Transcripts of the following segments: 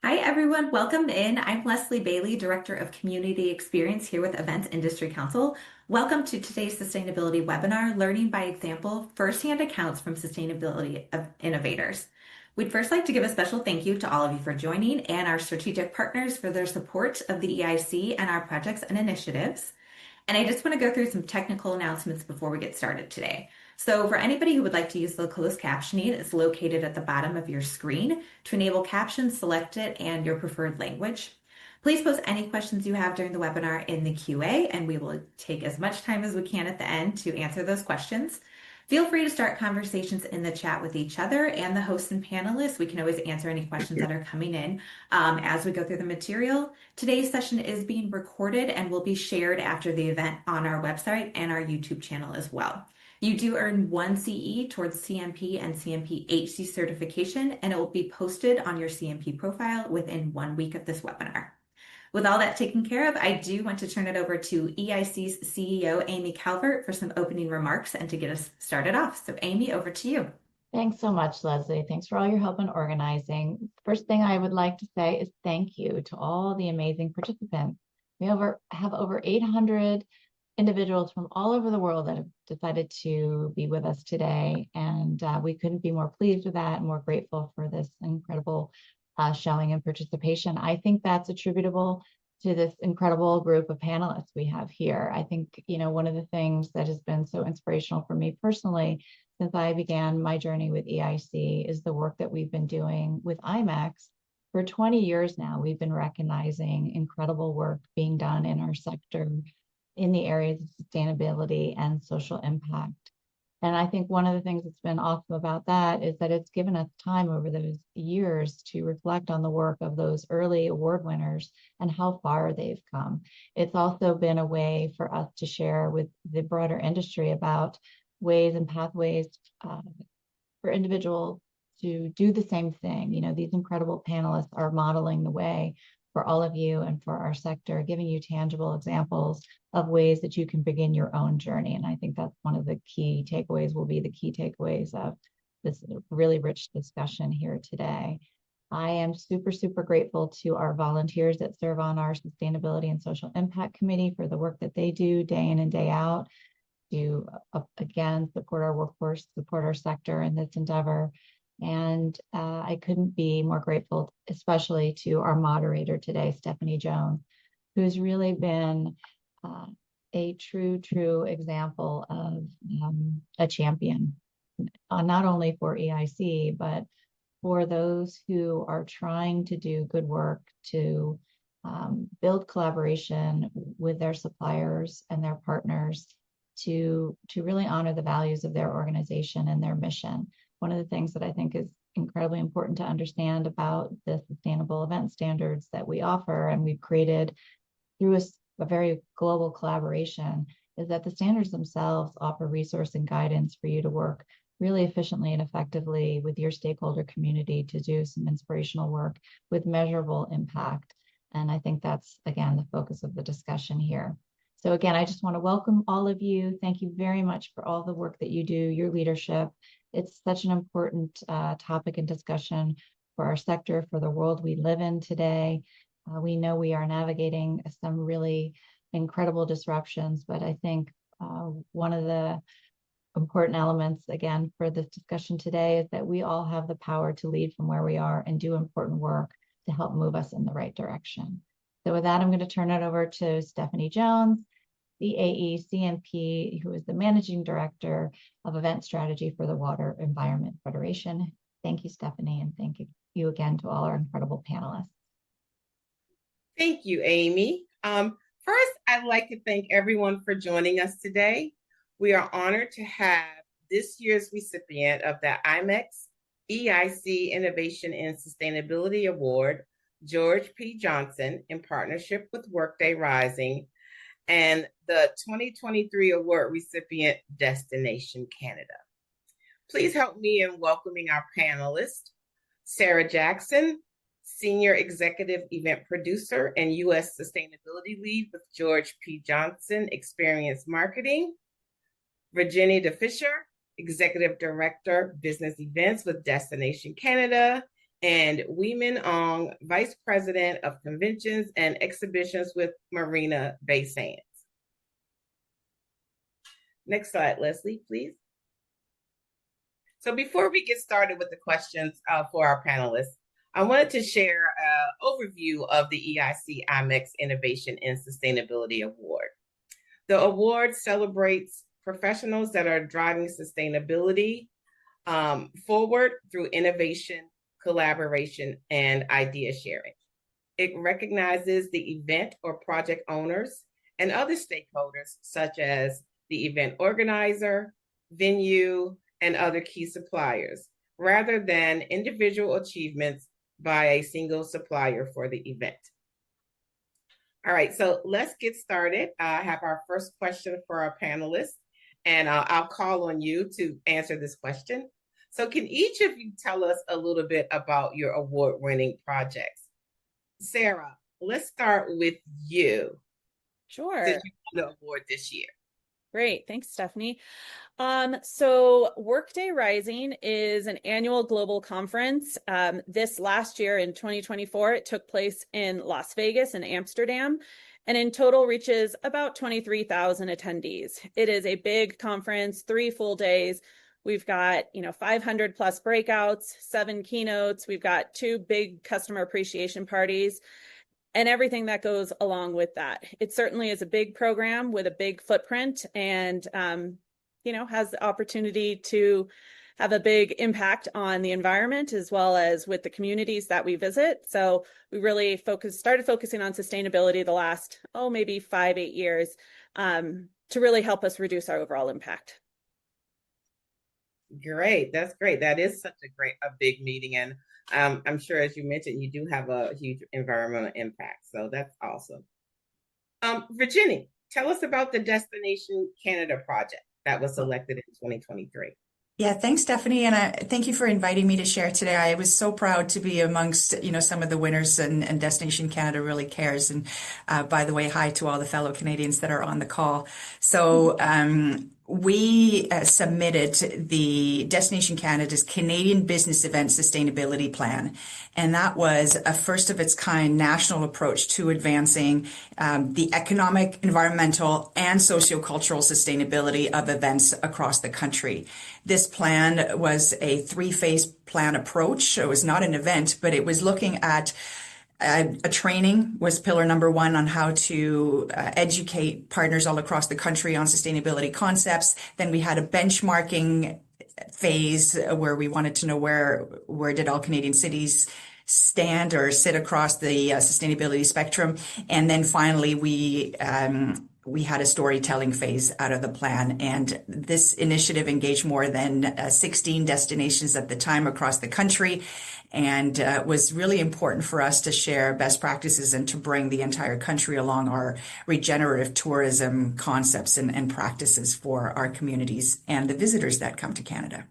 Hi, everyone. Welcome in. I'm Leslie Bailey, Director of Community Experience here with Events Industry Council. Welcome to today's sustainability webinar, Learning by Example, Firsthand Accounts from Sustainability of Innovators. We'd first like to give a special thank you to all of you for joining and our strategic partners for their support of the EIC and our projects and initiatives. And I just want to go through some technical announcements before we get started today. So for anybody who would like to use the closed captioning, it's located at the bottom of your screen. To enable captions, select it and your preferred language. Please post any questions you have during the webinar in the QA, and we will take as much time as we can at the end to answer those questions. Feel free to start conversations in the chat with each other and the hosts and panelists. We can always answer any questions that are coming in as we go through the material. Today's session is being recorded and will be shared after the event on our website and our YouTube channel as well. You do earn 1 CE towards CMP and CMP HC certification, and it will be posted on your CMP profile within 1 week of this webinar. With all that taken care of, I do want to turn it over to EIC's CEO, Amy Calvert, for some opening remarks and to get us started off. So Amy, over to you. Thanks so much, Leslie. Thanks for all your help in organizing. First thing I would like to say is thank you to all the amazing participants. We have over 800 individuals from all over the world that have decided to be with us today. And we couldn't be more pleased with that and more grateful for this incredible showing and participation. I think that's attributable to this incredible group of panelists we have here. I think, one of the things that has been so inspirational for me personally since I began my journey with EIC is the work that we've been doing with IMEX. For 20 years now, we've been recognizing incredible work being done in our sector in the areas of sustainability and social impact. And I think one of the things that's been awesome about that is that it's given us time over those years to reflect on the work of those early award winners and how far they've come. It's also been a way for us to share with the broader industry about ways and pathways for individuals to do the same thing. These incredible panelists are modeling the way for all of you and for our sector, giving you tangible examples of ways that you can begin your own journey. And I think that's one of the key takeaways, will be the key takeaways of this really rich discussion here today. I am super, super grateful to our volunteers that serve on our Sustainability and Social Impact Committee for the work that they do day in and day out to, again, support our workforce, support our sector in this endeavor. And I couldn't be more grateful, especially to our moderator today, Stephanie Jones, who's really been a true example of a champion, not only for EIC, but for those who are trying to do good work to build collaboration with their suppliers and their partners to really honor the values of their organization and their mission. One of the things that I think is incredibly important to understand about the sustainable event standards that we offer and we've created through a very global collaboration is that the standards themselves offer resource and guidance for you to work really efficiently and effectively with your stakeholder community to do some inspirational work with measurable impact. And I think that's, again, the focus of the discussion here. So again, I just want to welcome all of you. Thank you very much for all the work that you do, your leadership. It's such an important topic and discussion for our sector, for the world we live in today. We know we are navigating some really incredible disruptions, but I think one of the important elements, again, for this discussion today is that we all have the power to lead from where we are and do important work to help move us in the right direction. So with that, I'm going to turn it over to Stephanie Jones, the AECMP, who is the Managing Director of Event Strategy for the Water Environment Federation. Thank you, Stephanie, and thank you again to all our incredible panelists. Thank you, Amy. First, I'd like to thank everyone for joining us today. We are honored to have this year's recipient of the IMEX-EIC Innovation and Sustainability Award, George P. Johnson, in partnership with Workday Rising, and the 2023 award recipient, Destination Canada. Please help me in welcoming our panelists, Sarah Jackson, Senior Executive Event Producer and U.S. Sustainability Lead with George P. Johnson Experience Marketing, Virginie De Visscher, Executive Director, Business Events with Destination Canada, and WeeMin Ong, Vice President of Conventions and Exhibitions with Marina Bay Sands. Next slide, Leslie, please. So before we get started with the questions for our panelists, I wanted to share an overview of the EIC IMEX Innovation and Sustainability Award. The award celebrates professionals that are driving sustainability forward through innovation, collaboration, and idea sharing. It recognizes the event or project owners and other stakeholders, such as the event organizer, venue, and other key suppliers, rather than individual achievements by a single supplier for the event. All right, so let's get started. I have our first question for our panelists, and I'll call on you to answer this question. So can each of you tell us a little bit about your award-winning projects? Sarah, let's start with you. Sure. Did you win the award this year? Great. Thanks, Stephanie. So Workday Rising is an annual global conference. This last year in 2024, it took place in Las Vegas and Amsterdam, and in total reaches about 23,000 attendees. It is a big conference, 3 full days. We've got, 500 plus breakouts, 7 keynotes. We've got 2 big customer appreciation parties, and everything that goes along with that. It certainly is a big program with a big footprint, and has the opportunity to have a big impact on the environment as well as with the communities that we visit. So we really started focusing on sustainability the last, maybe 5-8 years to really help us reduce our overall impact. Great, that's great. That is such a big meeting, and I'm sure, as you mentioned, you do have a huge environmental impact. So that's awesome. Virginie, tell us about the Destination Canada project that was selected in 2023. Yeah, thanks, Stephanie, and thank you for inviting me to share today. I was so proud to be amongst, some of the winners, and Destination Canada really cares. And by the way, hi to all the fellow Canadians that are on the call. So we submitted the Destination Canada's Canadian Business Event Sustainability Plan, and that was a first of its kind national approach to advancing the economic, environmental, and sociocultural sustainability of events across the country. This plan was a 3-phase plan approach. It was not an event, but it was looking at a training was pillar number 1 on how to educate partners all across the country on sustainability concepts. Then we had a benchmarking phase where we wanted to know where did all Canadian cities stand or sit across the sustainability spectrum. And then finally, we had a storytelling phase out of the plan. And this initiative engaged more than 16 destinations at the time across the country, and was really important for us to share best practices and to bring the entire country along our regenerative tourism concepts and practices for our communities and the visitors that come to Canada.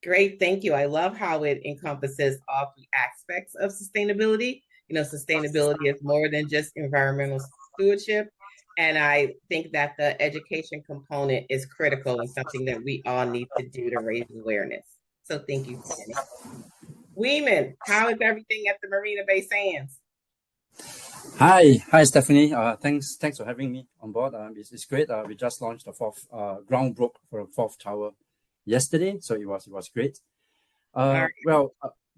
Great, thank you. I love how it encompasses all 3 aspects of sustainability. Sustainability is more than just environmental stewardship. And I think that the education component is critical and something that we all need to do to raise awareness. So thank you, Jenny. WeeMin, how is everything at the Marina Bay Sands? Hi, Stephanie. Thanks for having me on board. It's great. We just launched the 4th ground broke for the 4th tower yesterday, so it was great. Right.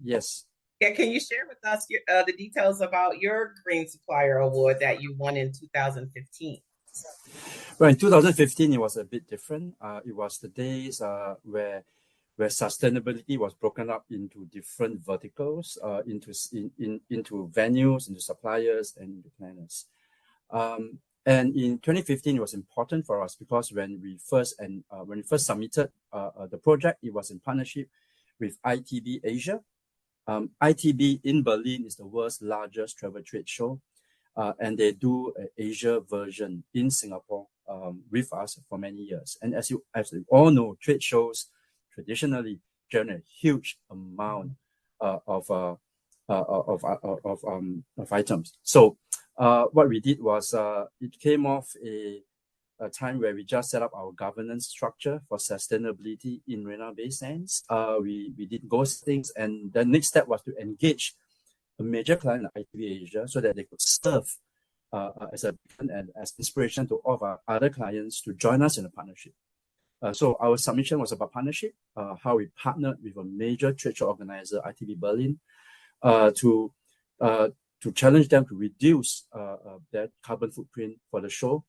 Yes. Yeah, can you share with us the details about your Green Supplier Award that you won in 2015? Well, in 2015, it was a bit different. It was the days where sustainability was broken up into different verticals, into venues, into suppliers, and into planners. And in 2015, it was important for us because when we first submitted the project, it was in partnership with ITB Asia. ITB in Berlin is the world's largest travel trade show, and they do an Asia version in Singapore with us for many years. And as you all know, trade shows traditionally generate huge amount of items. So what we did was it came off a a time where we just set up our governance structure for sustainability in Marina Bay Sands. We did those things, and the next step was to engage a major client like ITB Asia so that they could serve as a and as inspiration to all of our other clients to join us in a partnership. So our submission was about partnership, how we partnered with a major trade show organizer, ITB Berlin, to challenge them to reduce their carbon footprint for the show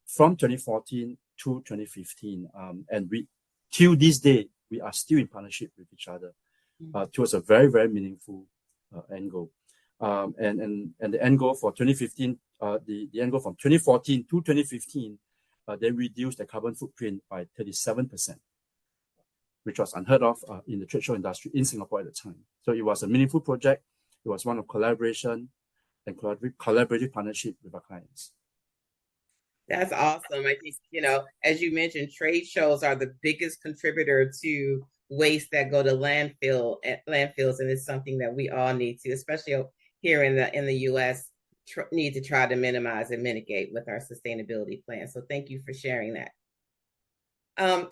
from 2014 to 2015. And till this day, we are still in partnership with each other towards a very, very meaningful end goal. And the end goal for 2015, the end goal from 2014 to 2015, they reduced the carbon footprint by 37%, which was unheard of in the trade show industry in Singapore at the time. So it was a meaningful project. It was one of collaboration and collaborative partnership with our clients. That's awesome. I think, as you mentioned, trade shows are the biggest contributor to waste that go to landfills, and it's something that we all need to, especially here in the U.S., need to try to minimize and mitigate with our sustainability plan. So thank you for sharing that.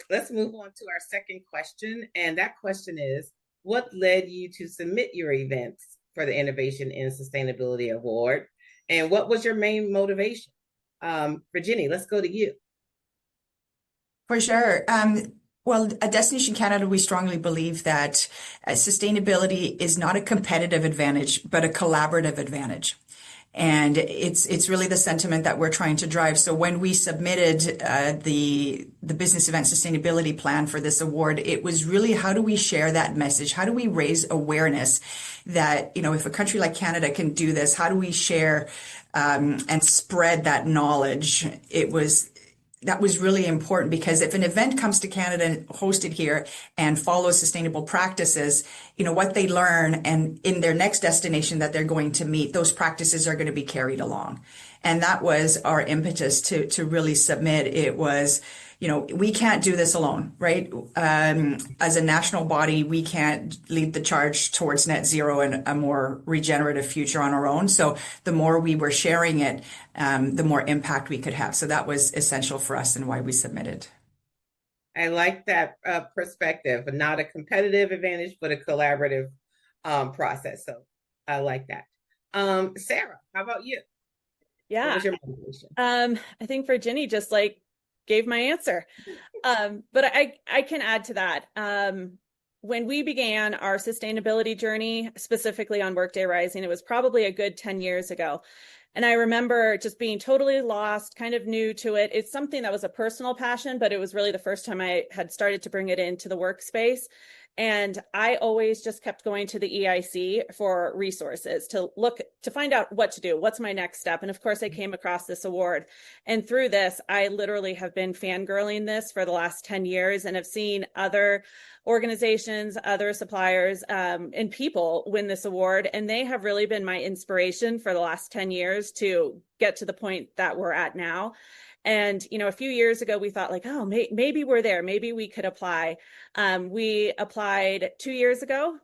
Let's move on to our second question, and that question is, what led you to submit your events for the Innovation in Sustainability Award, and what was your main motivation? Virginie, let's go to you. For sure. Well, at Destination Canada, we strongly believe that sustainability is not a competitive advantage, but a collaborative advantage. And it's really the sentiment that we're trying to drive. So when we submitted the business event sustainability plan for this award, it was really, how do we share that message? How do we raise awareness that, if a country like Canada can do this, how do we share and spread that knowledge? That was really important, because if an event comes to Canada and hosted here and follows sustainable practices, what they learn and in their next destination that they're going to meet, those practices are going to be carried along. And that was our impetus to really submit. It was, we can't do this alone, right? As a national body, we can't lead the charge towards net zero and a more regenerative future on our own. So the more we were sharing it, the more impact we could have. So that was essential for us and why we submitted. I like that perspective, not a competitive advantage, but a collaborative process. So I like that. Sarah, how about you? Yeah. What was your motivation? I think Virginie just gave my answer. But I can add to that. When we began our sustainability journey, specifically on Workday Rising, it was probably a good 10 years ago. And I remember just being totally lost, kind of new to it. It's something that was a personal passion, but it was really the first time I had started to bring it into the workspace. And I always just kept going to the EIC for resources to find out what to do. What's my next step? And of course, I came across this award. And through this, I literally have been fangirling this for the last 10 years and have seen other organizations, other suppliers, and people win this award. And they have really been my inspiration for the last 10 years to get to the point that we're at now. And, a few years ago, we thought oh, maybe we're there. Maybe we could apply. We applied 2 years ago,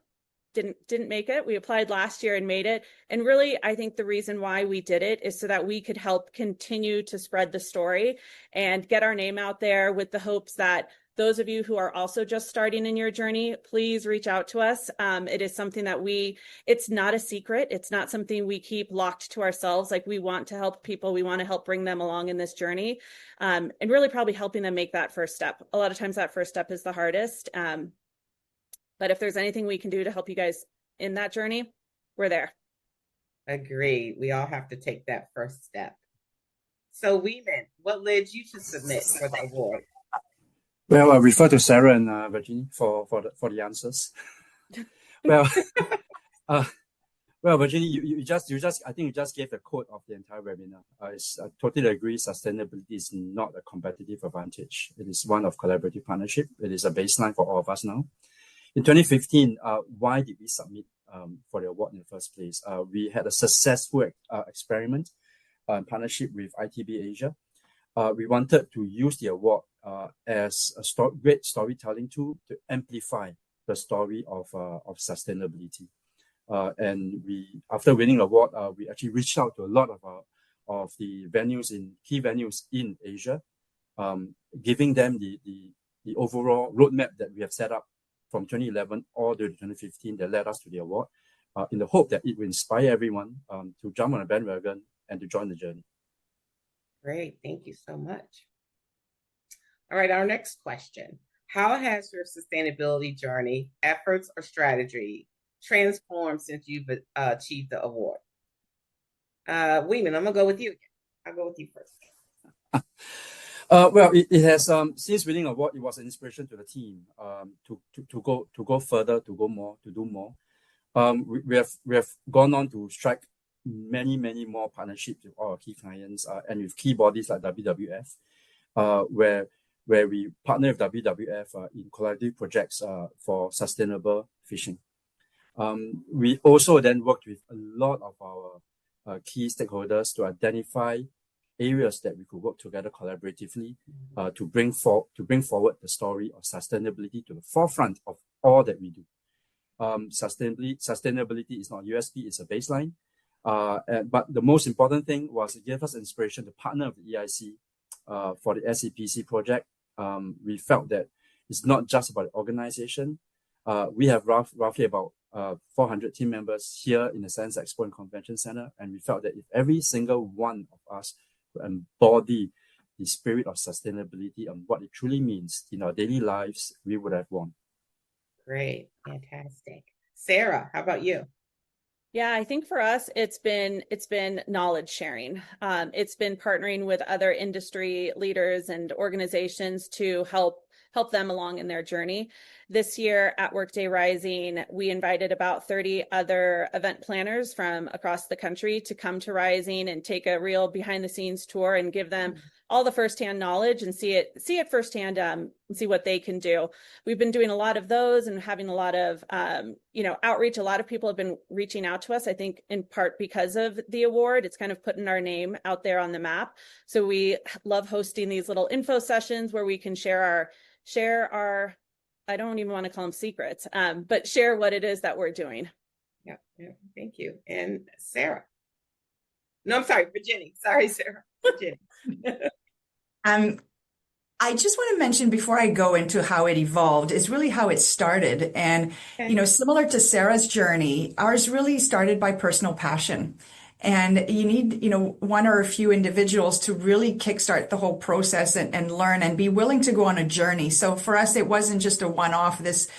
didn't make it. We applied last year and made it. And really, I think the reason why we did it is so that we could help continue to spread the story and get our name out there, with the hopes that those of you who are also just starting in your journey, please reach out to us. It is something that it's not a secret. It's not something we keep locked to ourselves. We want to help people. We want to help bring them along in this journey, and really probably helping them make that first step. A lot of times that first step is the hardest. But if there's anything we can do to help you guys in that journey, we're there. Agreed. We all have to take that first step. So WeeMin, what led you to submit for the award? Well, I refer to Sarah and Virginie for the answers. Well, Virginie, you just I think you just gave the quote of the entire webinar. I totally agree. Sustainability is not a competitive advantage. It is one of collaborative partnership. It is a baseline for all of us now. In 2015, why did we submit for the award in the first place? We had a successful experiment in partnership with ITB Asia. We wanted to use the award as a great storytelling tool to amplify the story of sustainability. And after winning the award, we actually reached out to a lot of the key venues in Asia giving them the overall roadmap that we have set up from 2011 all the way to 2015 that led us to the award, in the hope that it will inspire everyone to jump on a bandwagon and to join the journey. Great, thank you so much. All right, our next question. How has your sustainability journey, efforts, or strategy transformed since you've achieved the award? WeeMin, I'm gonna go with you again. I'll go with you first. Well, it has since winning an award, it was an inspiration to the team to go further, to go more, to do more. We have gone on to strike many more partnerships with our key clients and with key bodies like WWF, where we partner with WWF in collaborative projects for sustainable fishing. We also then worked with a lot of our key stakeholders to identify areas that we could work together collaboratively to bring forward the story of sustainability to the forefront of all that we do. Sustainability is not a USP, it's a baseline. But the most important thing was it gave us inspiration to partner with the EIC for the SEPC project. We felt that it's not just about the organization. We have roughly about 400 team members here in the Sands Expo and Convention Center, and we felt that if every single one of us could embody the spirit of sustainability and what it truly means in our daily lives, we would have won. Great, fantastic. Sarah, how about you? Yeah, I think for us, it's been knowledge sharing. It's been partnering with other industry leaders and organizations to help them along in their journey. This year at Workday Rising, we invited about 30 other event planners from across the country to come to Rising and take a real behind the scenes tour and give them all the firsthand knowledge and see it firsthand and see what they can do. We've been doing a lot of those and having a lot of outreach. A lot of people have been reaching out to us, I think in part because of the award. It's kind of putting our name out there on the map. So we love hosting these little info sessions where we can share our I don't even want to call them secrets, but share what it is that we're doing. Yeah, thank you. And Sarah. No, I'm sorry, Virginie. Sorry, Sarah. Virginie. I just want to mention before I go into how it evolved is really how it started. And, similar to Sarah's journey, ours really started by personal passion. And you need, one or a few individuals to really kickstart the whole process and learn and be willing to go on a journey. So for us, it wasn't just a one-off. This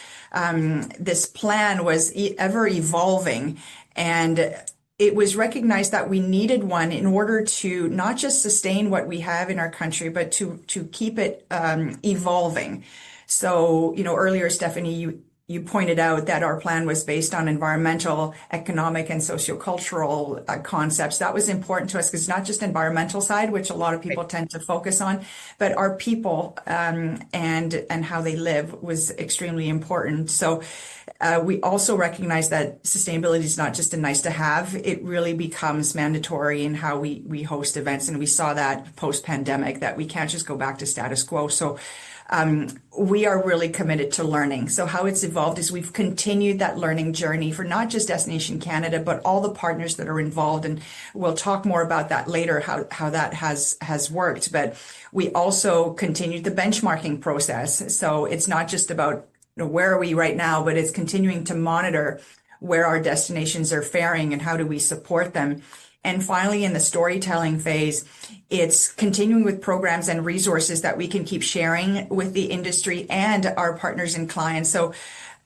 plan was ever evolving, and it was recognized that we needed one in order to not just sustain what we have in our country, but to keep it evolving. So, earlier, Stephanie, you pointed out that our plan was based on environmental, economic, and sociocultural concepts. That was important to us because it's not just environmental side, which a lot of people tend to focus on, but our people and how they live was extremely important. So we also recognize that sustainability is not just a nice to have. It really becomes mandatory in how we host events. And we saw that post-pandemic, that we can't just go back to status quo. So we are really committed to learning. So how it's evolved is we've continued that learning journey for not just Destination Canada, but all the partners that are involved. And we'll talk more about that later, how that has worked. But we also continued the benchmarking process. So it's not just about where are we right now, but it's continuing to monitor where our destinations are faring and how do we support them. And finally, in the storytelling phase, it's continuing with programs and resources that we can keep sharing with the industry and our partners and clients. So,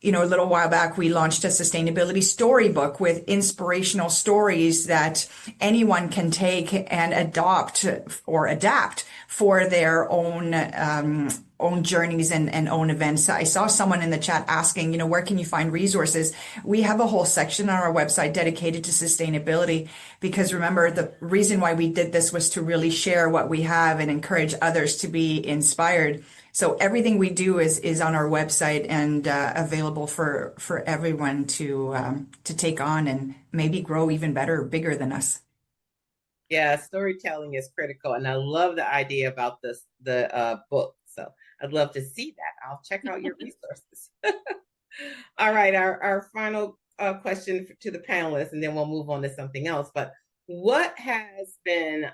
a little while back, we launched a sustainability storybook with inspirational stories that anyone can take and adopt or adapt for their own journeys and own events. I saw someone in the chat asking, where can you find resources? We have a whole section on our website dedicated to sustainability, because remember, the reason why we did this was to really share what we have and encourage others to be inspired. So everything we do is on our website and available for everyone to take on and maybe grow even better, bigger than us. Yeah, storytelling is critical, and I love the idea about the book. So I'd love to see that. I'll check out your resources. All right, our final question to the panelists, and then we'll move on to something else. But what has been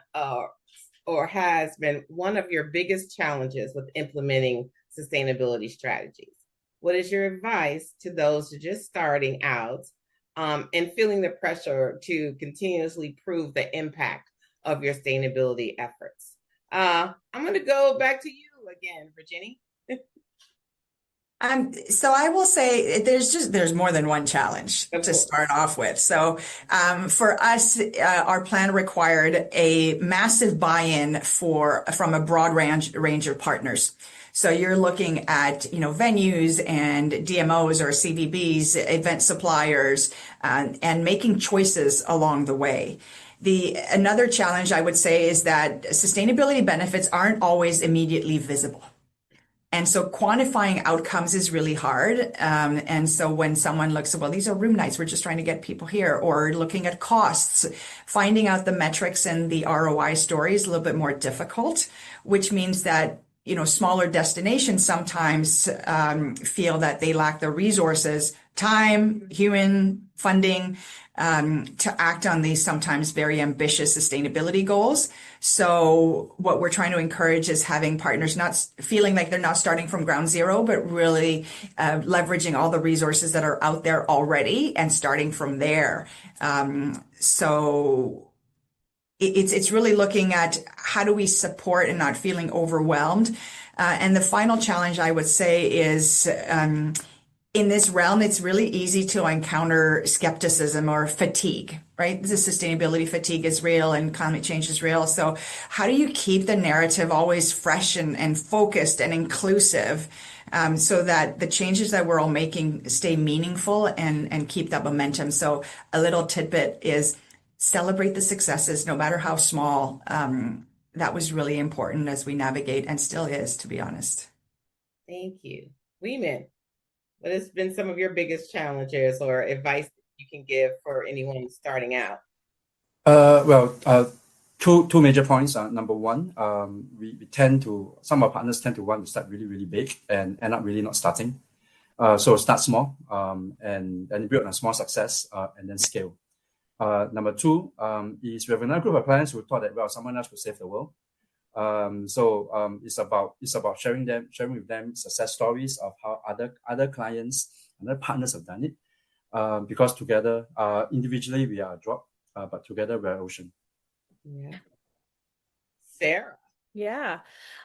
or has been one of your biggest challenges with implementing sustainability strategies? What is your advice to those who are just starting out and feeling the pressure to continuously prove the impact of your sustainability efforts? I'm going to go back to you again, Virginie. So I will say there's more than one challenge Of to course. start off with. So for us, our plan required a massive buy-in from a broad range of partners. So you're looking at, venues and DMOs or CVBs, event suppliers, and making choices along the way. Another challenge I would say is that sustainability benefits aren't always immediately visible. And so quantifying outcomes is really hard. And so when someone looks at, well, these are room nights, we're just trying to get people here, or looking at costs, finding out the metrics and the ROI story is a little bit more difficult, which means that, smaller destinations sometimes feel that they lack the resources, time, human funding, to act on these sometimes very ambitious sustainability goals. So what we're trying to encourage is having partners not feeling like they're not starting from ground zero, but really leveraging all the resources that are out there already and starting from there. So it's really looking at how do we support and not feeling overwhelmed. And the final challenge I would say is in this realm, it's really easy to encounter skepticism or fatigue, right? The sustainability fatigue is real and climate change is real. So how do you keep the narrative always fresh and focused and inclusive, so that the changes that we're all making stay meaningful and keep that momentum? So a little tidbit is celebrate the successes, no matter how small. That was really important as we navigate, and still is, to be honest. Thank you. WeeMin, what has been some of your biggest challenges or advice that you can give for anyone starting out? Two major points. Number one, some of our partners tend to want to start really, really big and end up really not starting. So start small and build on a small success and then scale. Number two is we have another group of clients who thought that, well, someone else could save the world. It's about sharing with them success stories of how other clients and other partners have done it. Because together, individually we are a drop, but together we're an ocean. Yeah. Sarah. Yeah.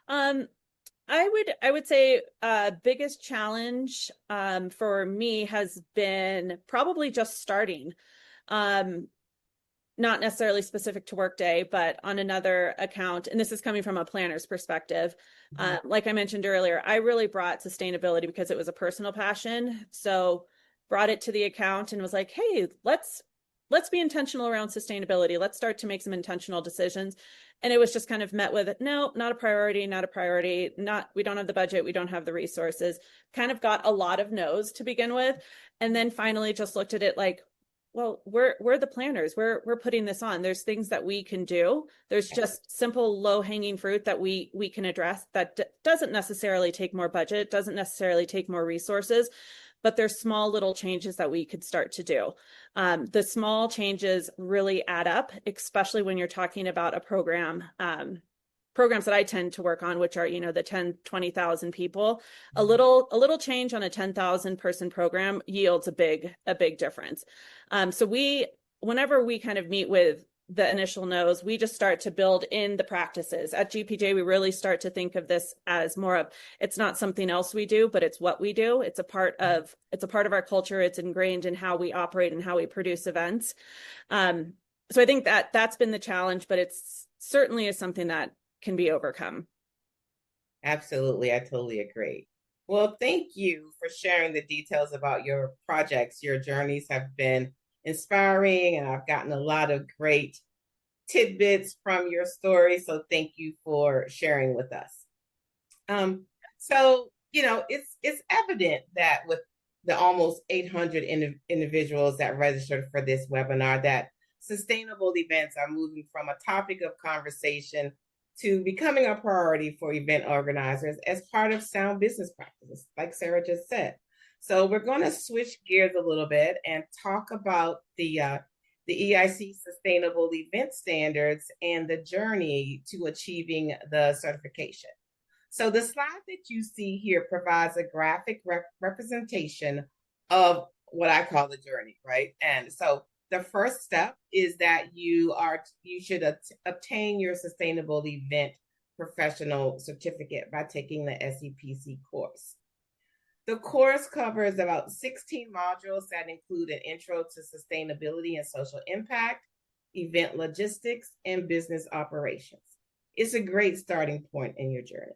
I would say biggest challenge for me has been probably just starting. Not necessarily specific to Workday, but on another account. And this is coming from a planner's perspective. Like I mentioned earlier, I really brought sustainability because it was a personal passion. So brought it to the account and was like, hey, let's be intentional around sustainability. Let's start to make some intentional decisions. And it was just kind of met with, no, not a priority, we don't have the budget, we don't have the resources. Kind of got a lot of no's to begin with. And then finally just looked at it like, well, we're the planners. We're putting this on. There's things that we can do. There's just simple low-hanging fruit that we can address that doesn't necessarily take more budget, doesn't necessarily take more resources, but there's small little changes that we could start to do. The small changes really add up, especially when you're talking about a program. Programs that I tend to work on, which are, the 10, 20,000 people, a little change on a 10,000 person program yields a big difference. So whenever we kind of meet with the initial no's, we just start to build in the practices. At GPJ, we really start to think of this as more of, it's not something else we do, but it's what we do. It's a part of our culture. It's ingrained in how we operate and how we produce events. So I think that's been the challenge, but it's certainly is something that can be overcome. Absolutely. I totally agree. Well, thank you for sharing the details about your projects. Your journeys have been inspiring, and I've gotten a lot of great tidbits from your story. So thank you for sharing with us. So, it's evident that with the almost 800 individuals that registered for this webinar, that sustainable events are moving from a topic of conversation to becoming a priority for event organizers as part of sound business practices, like Sarah just said. So we're going to switch gears a little bit and talk about the the EIC Sustainable Event Standards, and the journey to achieving the certification. So the slide that you see here provides a graphic representation of what I call the journey, right? And so the first step is that you should obtain your Sustainable Event Professional Certificate by taking the SEPC course. The course covers about 16 modules that include an intro to sustainability and social impact, event logistics, and business operations. It's a great starting point in your journey.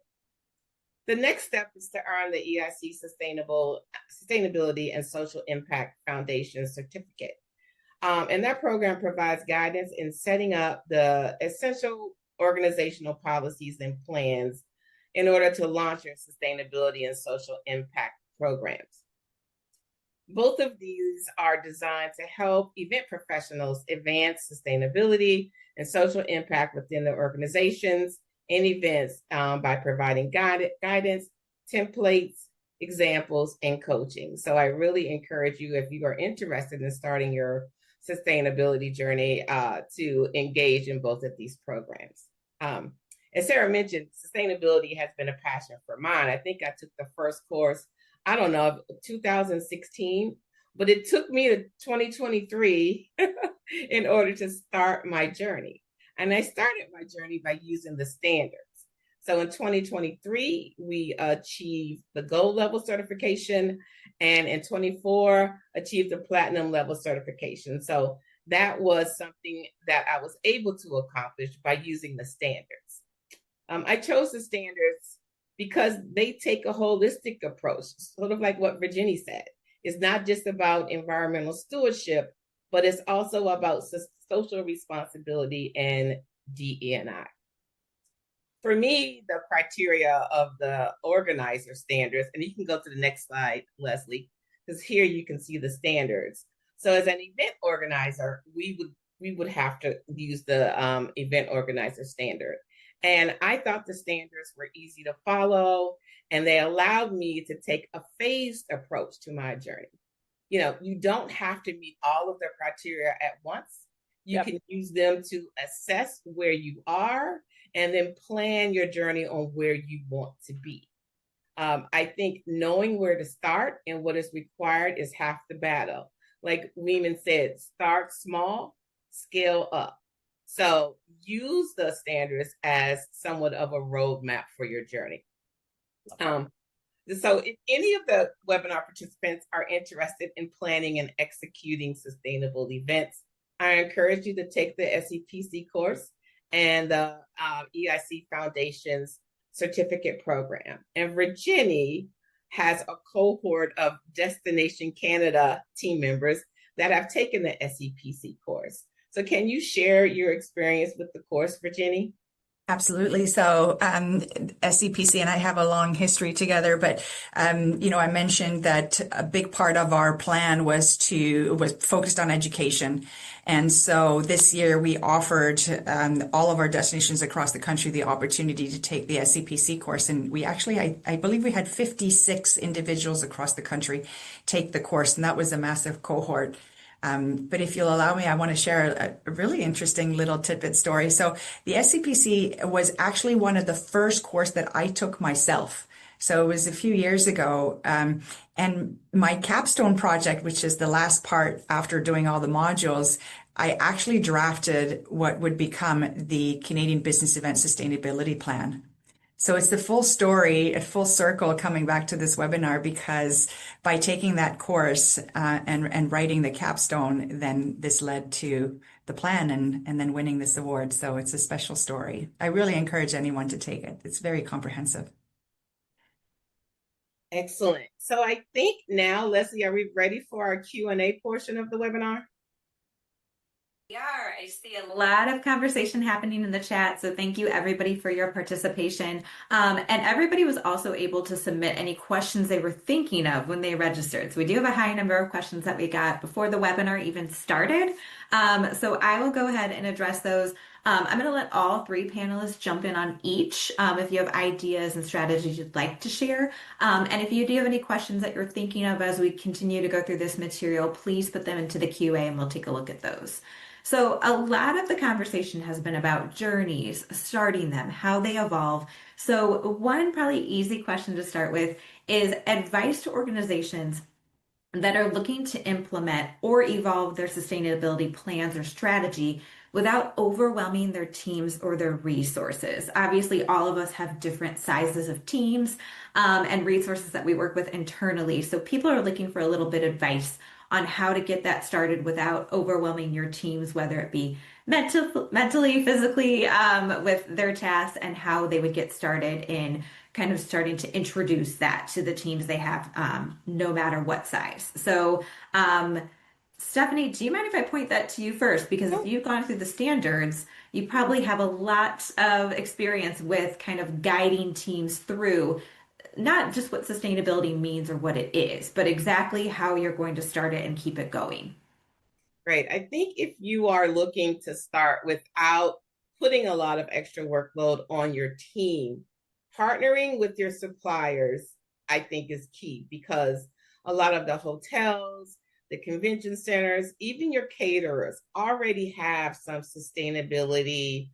The next step is to earn the EIC Sustainability and Social Impact Foundation Certificate. And that program provides guidance in setting up the essential organizational policies and plans in order to launch your sustainability and social impact programs. Both of these are designed to help event professionals advance sustainability and social impact within their organizations and events by providing guidance, templates, examples, and coaching. So I really encourage you, if you are interested in starting your sustainability journey, to engage in both of these programs. As Sarah mentioned, sustainability has been a passion for mine. I think I took the first course, I don't know, 2016, but it took me to 2023 in order to start my journey. And I started my journey by using the standards. So in 2023, we achieved the gold level certification, and in 24, achieved the platinum level certification. So that was something that I was able to accomplish by using the standards. I chose the standards because they take a holistic approach, sort of like what Virginie said. It's not just about environmental stewardship, but it's also about social responsibility and DE&I. For me, the criteria of the organizer standards, and you can go to the next slide, Leslie, because here you can see the standards. So as an event organizer, we would have to use the event organizer standard. And I thought the standards were easy to follow, and they allowed me to take a phased approach to my journey. You know, you don't have to meet all of the criteria at once. You can use them to assess where you are and then plan your journey on where you want to be. I think knowing where to start and what is required is half the battle. Like WeeMin said, start small, scale up. So use the standards as somewhat of a roadmap for your journey. So if any of the webinar participants are interested in planning and executing sustainable events, I encourage you to take the SEPC course and the EIC Foundation's certificate program. And Virginie has a cohort of Destination Canada team members that have taken the SEPC course. So can you share your experience with the course, Virginie? Absolutely. So SEPC and I have a long history together, but you know, I mentioned that a big part of our plan was focused on education. And so this year we offered all of our destinations across the country the opportunity to take the SEPC course. And we actually, I believe we had 56 individuals across the country take the course, and that was a massive cohort. But if you'll allow me, I want to share a really interesting little tidbit story. So the SCPC was actually one of the first course that I took myself. So it was a few years ago. And my capstone project, which is the last part after doing all the modules, I actually drafted what would become the Canadian Business Event Sustainability Plan. So it's the full story, a full circle coming back to this webinar, because by taking that course and writing the capstone, then this led to the plan and then winning this award. So it's a special story. I really encourage anyone to take it. It's very comprehensive. Excellent. So I think now, Leslie, are we ready for our Q&A portion of the webinar? We are. I see a lot of conversation happening in the chat. So thank you everybody for your participation. And everybody was also able to submit any questions they were thinking of when they registered. So we do have a high number of questions that we got before the webinar even started. So I will go ahead and address those. I'm going to let all three panelists jump in on each if you have ideas and strategies you'd like to share. And if you do have any questions that you're thinking of as we continue to go through this material, please put them into the QA and we'll take a look at those. So a lot of the conversation has been about journeys, starting them, how they evolve. So one probably easy question to start with is advice to organizations that are looking to implement or evolve their sustainability plans or strategy without overwhelming their teams or their resources. Obviously, all of us have different sizes of teams and resources that we work with internally. So people are looking for a little bit of advice on how to get that started without overwhelming your teams, whether it be mentally, physically, with their tasks, and how they would get started in kind of starting to introduce that to the teams they have, no matter what size. So, Stephanie, do you mind if I point that to you first? Because if you've gone through the standards, you probably have a lot of experience with kind of guiding teams through not just what sustainability means or what it is, but exactly how you're going to start it and keep it going. Great. I think if you are looking to start without putting a lot of extra workload on your team, partnering with your suppliers, I think, is key, because a lot of the hotels, the convention centers, even your caterers already have some sustainability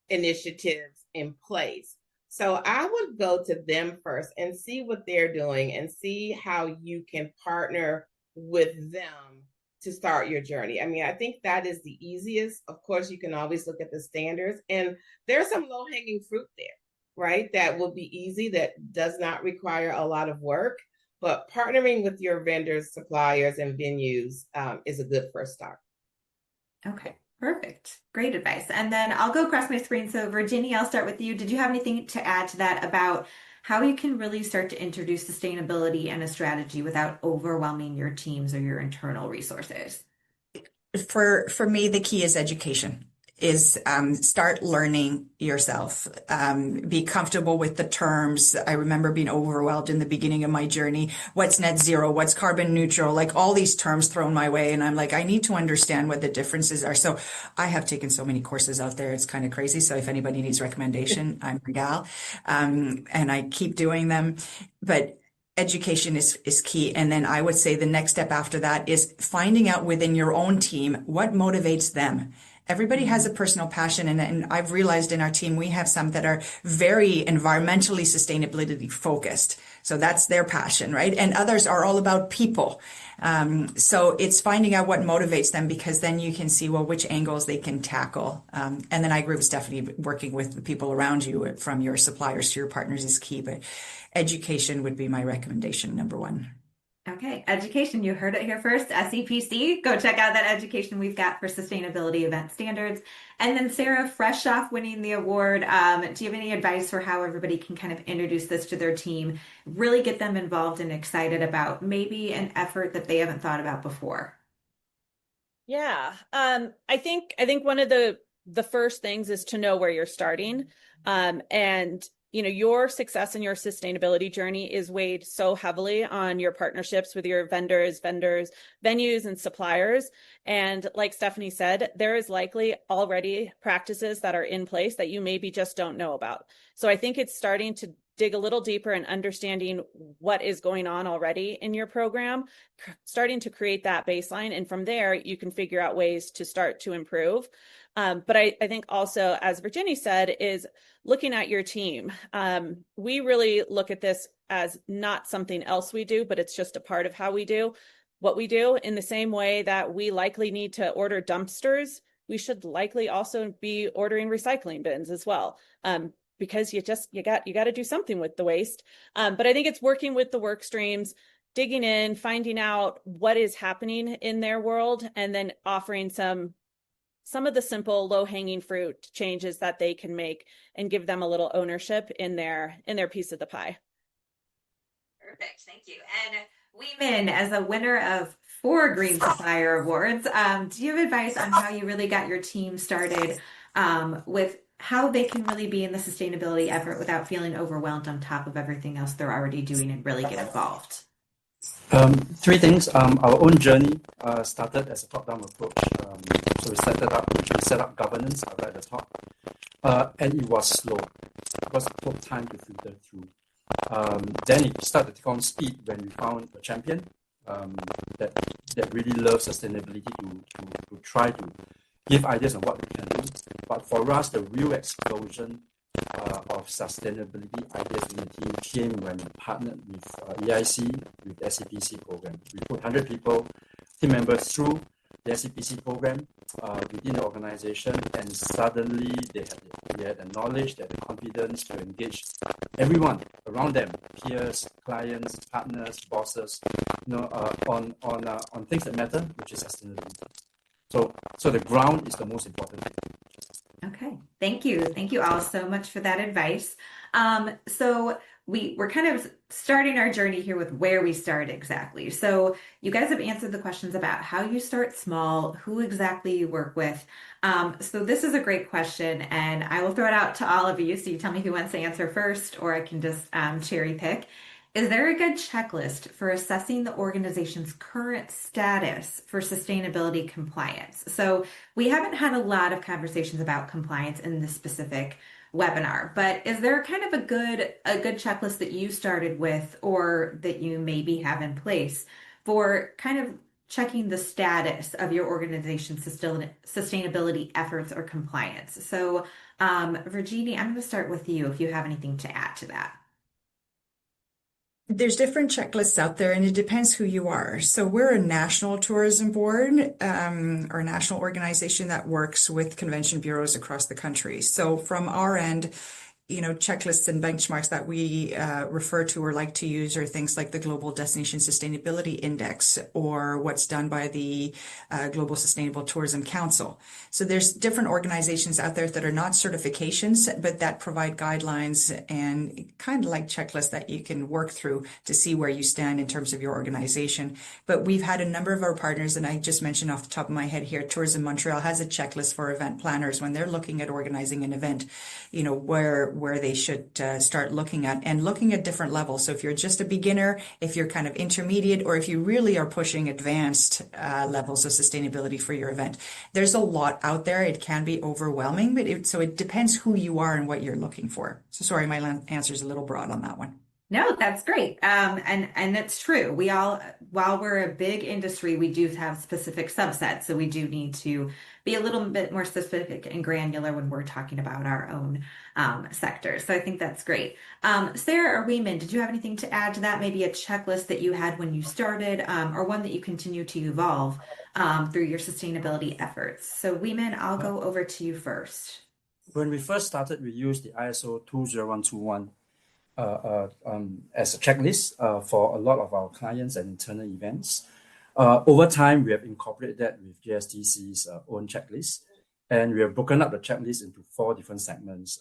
initiatives in place. So I would go to them first and see what they're doing and see how you can partner with them to start your journey. I mean, I think that is the easiest. Of course, you can always look at the standards, and there's some low-hanging fruit there, right? That will be easy, that does not require a lot of work. But partnering with your vendors, suppliers, and venues is a good first start. Okay, perfect. Great advice. And then I'll go across my screen. So Virginie, I'll start with you. Did you have anything to add to that about how you can really start to introduce sustainability and a strategy without overwhelming your teams or your internal resources? For me, the key is education. Is start learning yourself. Be comfortable with the terms. I remember being overwhelmed in the beginning of my journey. What's net zero? What's carbon neutral? Like all these terms thrown my way. And I'm like, I need to understand what the differences are. So I have taken so many courses out there. It's kind of crazy. So if anybody needs recommendation, I'm your gal. And I keep doing them. But education is key. And then I would say the next step after that is finding out within your own team what motivates them. Everybody has a personal passion, and I've realized in our team, we have some that are very environmentally sustainability focused. So that's their passion, right? And others are all about people. So it's finding out what motivates them, because then you can see, well, which angles they can tackle. And then I agree with Stephanie, working with the people around you, from your suppliers to your partners, is key. But education would be my recommendation, number one. Okay, education. You heard it here first. SEPC. Go check out that education we've got for sustainability event standards. And then Sarah, fresh off winning the award, do you have any advice for how everybody can kind of introduce this to their team, really get them involved and excited about maybe an effort that they haven't thought about before? Yeah, I think one of the first things is to know where you're starting, and your success in your sustainability journey is weighed so heavily on your partnerships with your vendors, venues, and suppliers. And like Stephanie said, there is likely already practices that are in place that you maybe just don't know about. So I think it's starting to dig a little deeper and understanding what is going on already in your program, starting to create that baseline. And from there, you can figure out ways to start to improve. But I think also, as Virginie said, is looking at your team. We really look at this as not something else we do, but it's just a part of how we do what we do. In the same way that we likely need to order dumpsters, we should likely also be ordering recycling bins as well. Because you got to do something with the waste. But I think it's working with the work streams, digging in, finding out what is happening in their world, and then offering some of the simple low-hanging fruit changes that they can make and give them a little ownership in their piece of the pie. Perfect, thank you. And WeeMin, as a winner of 4 Green Supplier Awards, do you have advice on how you really got your team started with how they can really be in the sustainability effort without feeling overwhelmed on top of everything else they're already doing and really get involved? Three things. Our own journey started as a top-down approach. So we set up governance right at the top, and it was slow because it took time to filter through. Then it started to take on speed when we found a champion that really loves sustainability to try to give ideas on what we can do. But for us, the real explosion of sustainability ideas in the team came when we partnered with EIC, with the SEPC program. We put 100 people, team members through the SEPC program within the organization, and suddenly they had the knowledge, they had the confidence to engage everyone around them, peers, clients, partners, bosses, on things that matter, which is sustainability. So the ground is the most important thing. Okay, thank you. Thank you all so much for that advice. So we're kind of starting our journey here with where we start exactly. So you guys have answered the questions about how you start small, who exactly you work with. So this is a great question, and I will throw it out to all of you. So you tell me who wants to answer first, or I can just cherry pick. Is there a good checklist for assessing the organization's current status for sustainability compliance? So we haven't had a lot of conversations about compliance in this specific webinar, but is there kind of a good checklist that you started with or that you maybe have in place for kind of checking the status of your organization's sustainability efforts or compliance? So Virginie, I'm going to start with you if you have anything to add to that. There's different checklists out there, and it depends who you are. So we're a national tourism board or a national organization that works with convention bureaus across the country. So from our end, checklists and benchmarks that we refer to or like to use are things like the Global Destination Sustainability Index or what's done by the Global Sustainable Tourism Council. So there's different organizations out there that are not certifications, but that provide guidelines and kind of like checklists that you can work through to see where you stand in terms of your organization. But we've had a number of our partners, and I just mentioned off the top of my head here, Tourism Montreal has a checklist for event planners when they're looking at organizing an event, where they should start looking at different levels. So if you're just a beginner, if you're kind of intermediate, or if you really are pushing advanced levels of sustainability for your event, there's a lot out there. It can be overwhelming, but it depends who you are and what you're looking for. So sorry, my answer is a little broad on that one. No, that's great. And that's true. While we're a big industry, we do have specific subsets. So we do need to be a little bit more specific and granular when we're talking about our own sector. So I think that's great. Sarah or WeeMin, did you have anything to add to that? Maybe a checklist that you had when you started, or one that you continue to evolve through your sustainability efforts. So WeeMin, I'll go over to you first. When we first started, we used the ISO 20121 as a checklist for a lot of our clients and internal events. Over time, we have incorporated that with GSTC's own checklist, and we have broken up the checklist into 4 different segments,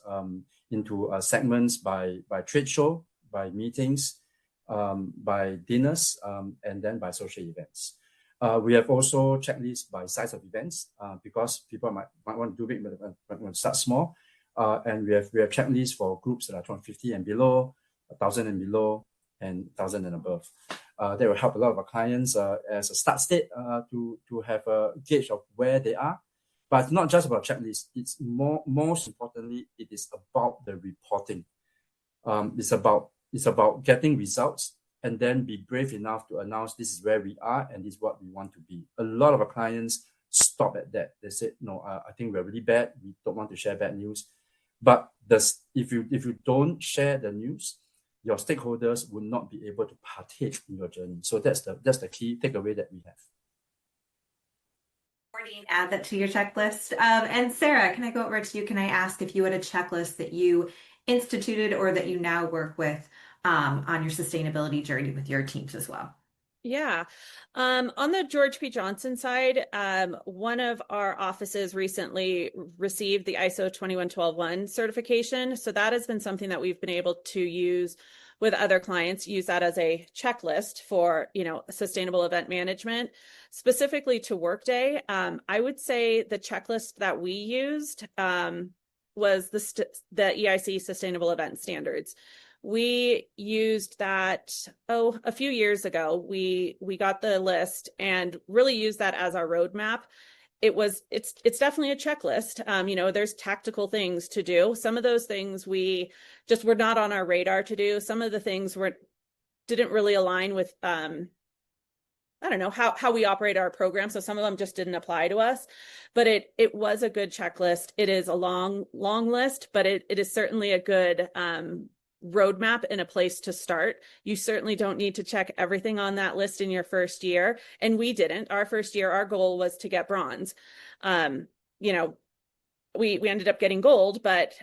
into segments by trade show, by meetings, by dinners, and then by social events. We have also checklists by size of events because people might want to do big, but want to start small. And we have checklists for groups that are 250 and below, 1,000 and below, and 1,000 and above. That will help a lot of our clients as a start state to have a gauge of where they are. But not just about checklists. It's most importantly, it is about the reporting. It's about getting results and then be brave enough to announce this is where we are and this is what we want to be. A lot of our clients stop at that. They said, no, I think we're really bad. We don't want to share bad news. But if you don't share the news, your stakeholders will not be able to partake in your journey. So that's the key takeaway that we have. Maureen, add that to your checklist. And Sarah, can I go over to you? Can I ask if you had a checklist that you instituted or that you now work with on your sustainability journey with your teams as well? Yeah. On the George P. Johnson side, one of our offices recently received the ISO 21121 certification. So that has been something that we've been able to use with other clients, use that as a checklist for, sustainable event management. Specifically to Workday, I would say the checklist that we used was the EIC Sustainable Event Standards. We used that, a few years ago. We got the list and really used that as our roadmap. It's definitely a checklist. There's tactical things to do. Some of those things we just were not on our radar to do. Some of the things didn't really align with I don't know how we operate our program. So some of them just didn't apply to us, but it was a good checklist. It is a long list, but it is certainly a good roadmap and a place to start. You certainly don't need to check everything on that list in your first year. And we didn't. Our first year, our goal was to get bronze. We ended up getting gold, but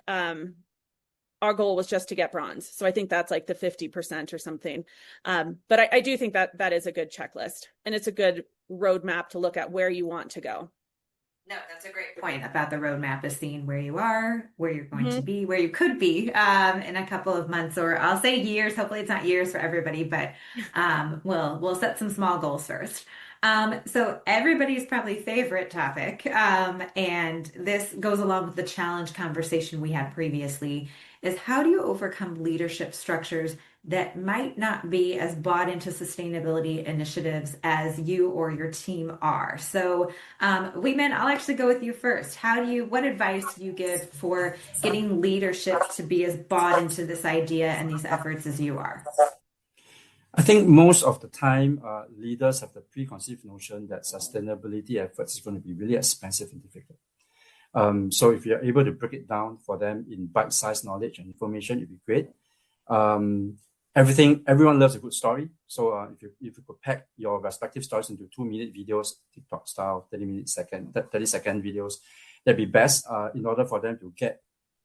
our goal was just to get bronze. So I think that's like the 50% or something. But I do think that is a good checklist, and it's a good roadmap to look at where you want to go. No, that's a great point about the roadmap, is seeing where you are, where you're going to be, where you could be in a couple of months, or I'll say years. Hopefully it's not years for everybody, but we'll set some small goals first. So everybody's probably favorite topic, and this goes along with the challenge conversation we had previously, is how do you overcome leadership structures that might not be as bought into sustainability initiatives as you or your team are? So, WeeMin, I'll actually go with you first. What advice do you give for getting leadership to be as bought into this idea and these efforts as you are? I think most of the time, leaders have the preconceived notion that sustainability efforts is going to be really expensive and difficult. So if you're able to break it down for them in bite-sized knowledge and information, it'd be great. Everyone loves a good story. So if you could pack your respective stories into 2-minute videos, TikTok style, 30-second videos, that'd be best in order for them to get,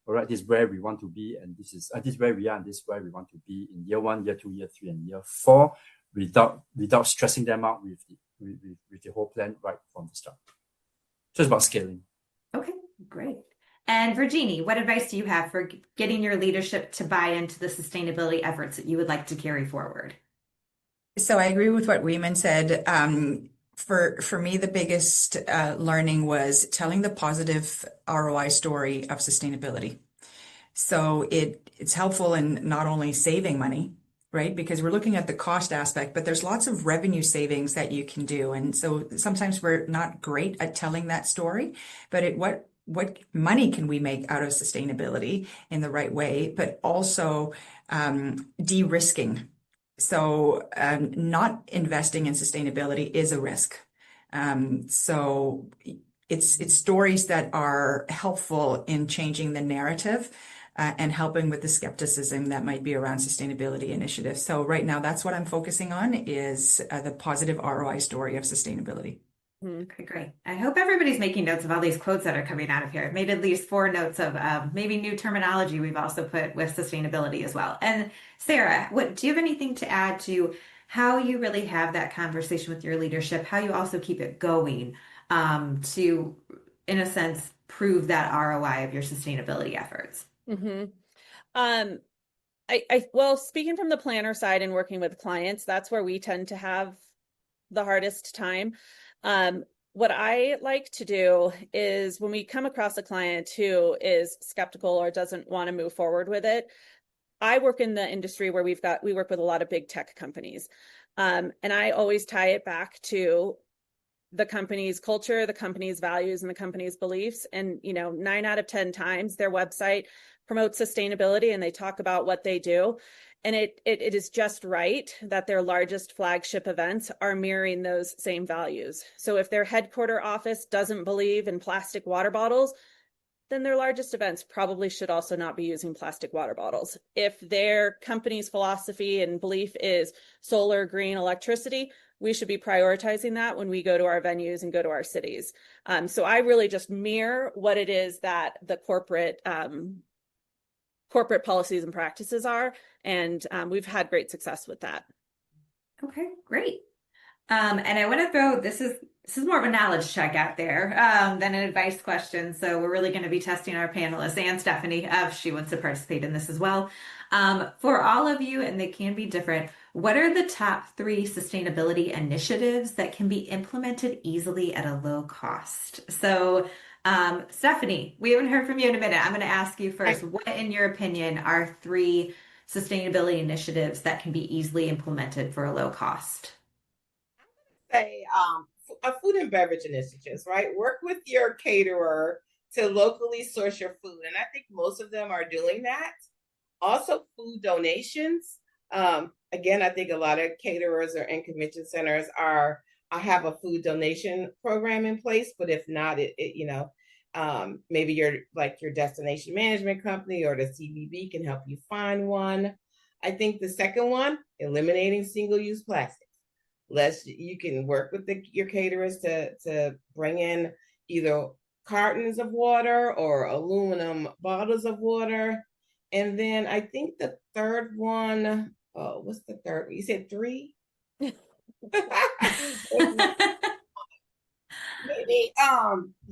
all right, this is where we want to be, and this is where we are, and this is where we want to be in year 1, year 2, year 3, and year 4, without stressing them out with the whole plan right from the start. So it's about scaling. Okay, great. And Virginie, what advice do you have for getting your leadership to buy into the sustainability efforts that you would like to carry forward? So I agree with what WeeMin said. For me, the biggest learning was telling the positive ROI story of sustainability. So it's helpful in not only saving money, right? Because we're looking at the cost aspect, but there's lots of revenue savings that you can do. And so sometimes we're not great at telling that story, but what money can we make out of sustainability in the right way, but also de-risking. So not investing in sustainability is a risk. So it's stories that are helpful in changing the narrative and helping with the skepticism that might be around sustainability initiatives. So right now, that's what I'm focusing on, is the positive ROI story of sustainability. Okay, great. I hope everybody's making notes of all these quotes that are coming out of here. I've made at least 4 notes of maybe new terminology we've also put with sustainability as well. And Sarah, do you have anything to add to how you really have that conversation with your leadership, how you also keep it going to, in a sense, prove that ROI of your sustainability efforts? Well, speaking from the planner side and working with clients, that's where we tend to have the hardest time. What I like to do is, when we come across a client who is skeptical or doesn't want to move forward with it, I work in the industry where we work with a lot of big tech companies. And I always tie it back to the company's culture, the company's values, and the company's beliefs. And, 9 out of 10 times their website promotes sustainability and they talk about what they do. And it is just right that their largest flagship events are mirroring those same values. So if their headquarter office doesn't believe in plastic water bottles, then their largest events probably should also not be using plastic water bottles. If their company's philosophy and belief is solar green electricity, we should be prioritizing that when we go to our venues and go to our cities. So I really just mirror what it is that the corporate policies and practices are. And we've had great success with that. Okay, great. And I want to throw, this is more of a knowledge check out there than an advice question. So we're really going to be testing our panelists and Stephanie if she wants to participate in this as well. For all of you, and they can be different, what are the top 3 sustainability initiatives that can be implemented easily at a low cost? So Stephanie, we haven't heard from you in a minute. I'm going to ask you first, what in your opinion are 3 sustainability initiatives that can be easily implemented for a low cost? Say food and beverage initiatives, right? Work with your caterer to locally source your food. And I think most of them are doing that. Also, food donations. Again, I think a lot of caterers or and convention centers I have a food donation program in place, but if not, maybe your destination management company or the CBB can help you find one. I think the second one, eliminating single-use plastics. You can work with your caterers to bring in either cartons of water or aluminum bottles of water. And then I think the third one, oh, what's the third? You said three? Maybe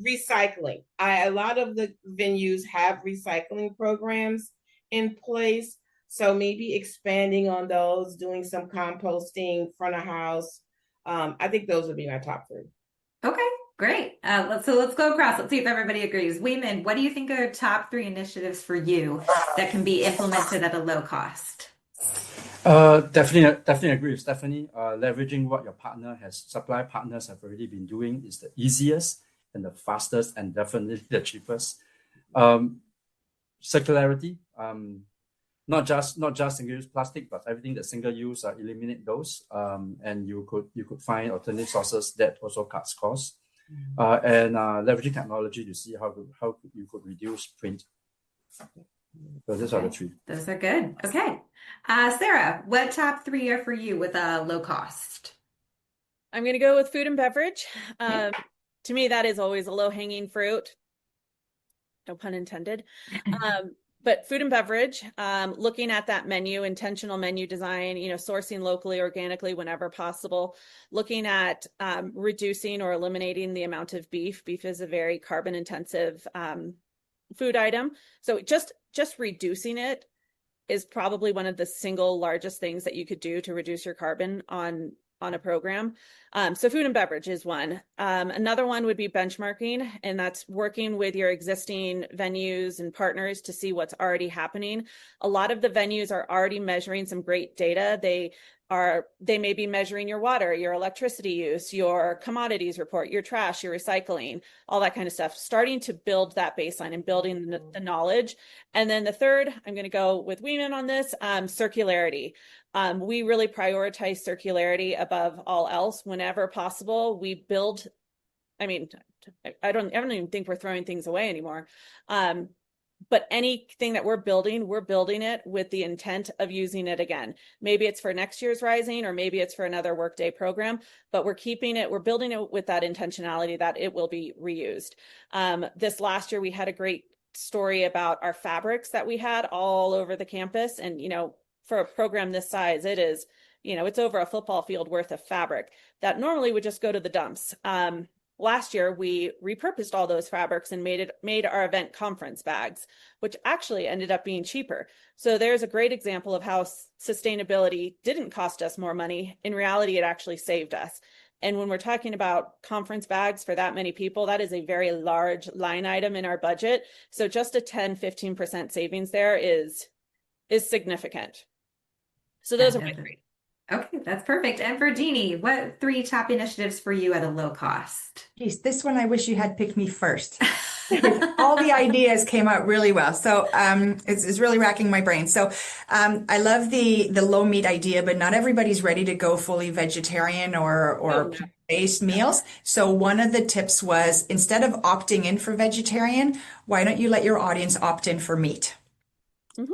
recycling. A lot of the venues have recycling programs in place. So maybe expanding on those, doing some composting front of house. I think those would be my top three. Okay, great. Let's go across. Let's see if everybody agrees. WeeMin, what do you think are top 3 initiatives for you that can be implemented at a low cost? Definitely agree with Stephanie. Leveraging what your supply partners have already been doing is the easiest and the fastest and definitely the cheapest. Circularity, not just single-use plastic, but everything that's single-use, eliminate those. And you could find alternative sources that also cuts costs. And leveraging technology to see how you could reduce print. So those are the 3. Those are good. Okay. Sarah, what top 3 are for you with a low cost? I'm going to go with food and beverage. To me, that is always a low-hanging fruit. No pun intended. But food and beverage, looking at that menu, intentional menu design, sourcing locally, organically, whenever possible, looking at reducing or eliminating the amount of beef. Beef is a very carbon intensive food item. So just reducing it is probably one of the single largest things that you could do to reduce your carbon on a program. So food and beverage is one. Another one would be benchmarking, and that's working with your existing venues and partners to see what's already happening. A lot of the venues are already measuring some great data. They may be measuring your water, your electricity use, your commodities report, your trash, your recycling, all that kind of stuff, starting to build that baseline and building the knowledge. And then the third, I'm going to go with WeeMin on this, circularity. We really prioritize circularity above all else. Whenever possible, we build, I don't even think we're throwing things away anymore. But anything that we're building it with the intent of using it again. Maybe it's for next year's Rising, or maybe it's for another workday program, but we're building it with that intentionality that it will be reused. This last year, we had a great story about our fabrics that we had all over the campus. And, for a program this size, it is, it's over a football field worth of fabric that normally would just go to the dumps. Last year, we repurposed all those fabrics and made our event conference bags, which actually ended up being cheaper. So there's a great example of how sustainability didn't cost us more money. In reality, it actually saved us. And when we're talking about conference bags for that many people, that is a very large line item in our budget. So just a 10-15% savings there is significant. So those are my 3. Okay, that's perfect. And Virginie, what 3 top initiatives for you at a low cost? Geez, this one I wish you had picked me first. All the ideas came out really well. So it's really racking my brain. So I love the low meat idea, but not everybody's ready to go fully vegetarian or plant-based meals. So one of the tips was, instead of opting in for vegetarian, why don't you let your audience opt in for meat? Mm-hmm.